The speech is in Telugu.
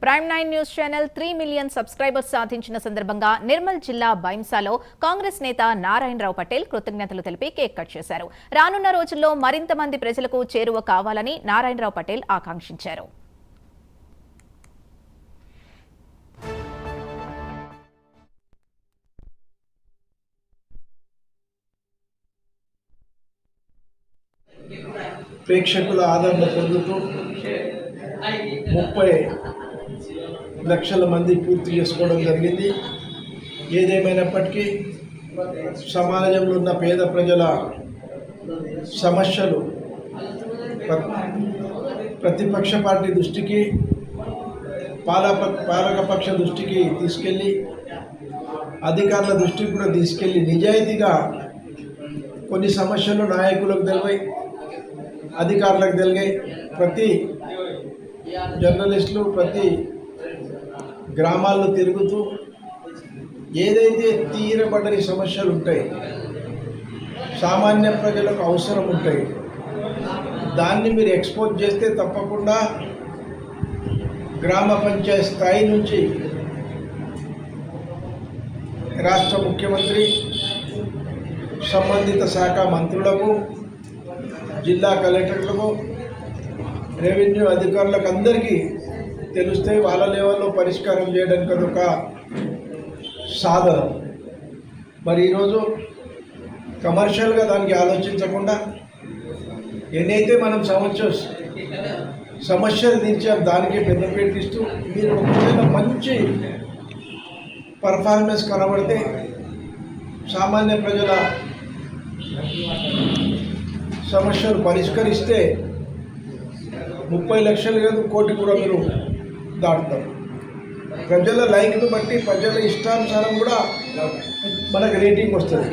Prime 9 news channel 3 million subscribers సాధించిన సందర్భంగా నిర్మల్ జిల్లా బైంసాలో కాంగ్రెస్ నేత నారాయణరావు పటేల్ కృతజ్ఞతలు తెలిపి కేక్ కట్ చేశారు. రానున్న రోజుల్లో మరింత మంది ప్రజలకు చేరువ కావాలని నారాయణరావు పటేల్ ఆకాంక్షించారు. ప్రేక్షకుల ఆదరణ పొందుతూ 30 లక్షల మంది పూర్తి చేసుకోవడం జరిగింది. ఏదేమైనప్పటికీ సమాజంలో ఉన్న పేద ప్రజల సమస్యలు ప్రతిపక్ష పార్టీ దృష్టికి పాలకపక్ష దృష్టికి తీసుకెళ్ళి అధికారుల దృష్టికి కూడా తీసుకెళ్ళి నిజాయితీగా కొన్ని సమస్యలు నాయకులకు తెలివాయి, అధికారులకు తెలిగాయి. ప్రతి జర్నలిస్టులు ప్రతి గ్రామాల్లో తిరుగుతూ ఏదైతే తీరబడని సమస్యలు ఉంటాయి, సామాన్య ప్రజలకు అవసరం ఉంటాయి, దాన్ని మీరు ఎక్స్పోజ్ చేస్తే తప్పకుండా గ్రామ పంచాయతీ స్థాయి నుంచి రాష్ట్ర ముఖ్యమంత్రి, సంబంధిత శాఖ మంత్రులకు, జిల్లా కలెక్టర్లకు, రెవెన్యూ అధికారులకు అందరికీ తెలిస్తే వాళ్ళ లెవెల్లో పరిష్కారం చేయడానికి అదొక సాధనం. మరి ఈరోజు కమర్షియల్గా దానికి ఆలోచించకుండా ఎన్నైతే మనం సమస్యలు తీర్చాం దానికే పెద్దపీట ఇస్తూ మీరు ఒకవేళ మంచి పర్ఫార్మెన్స్ కనబడితే సామాన్య ప్రజల సమస్యలు పరిష్కరిస్తే 30 లక్షలు కాదు, కోటి కూడా మీరు దాటుతారు. ప్రజల లైక్ను బట్టి ప్రజల ఇష్టానుసారం కూడా మనకు రేటింగ్ వస్తుంది.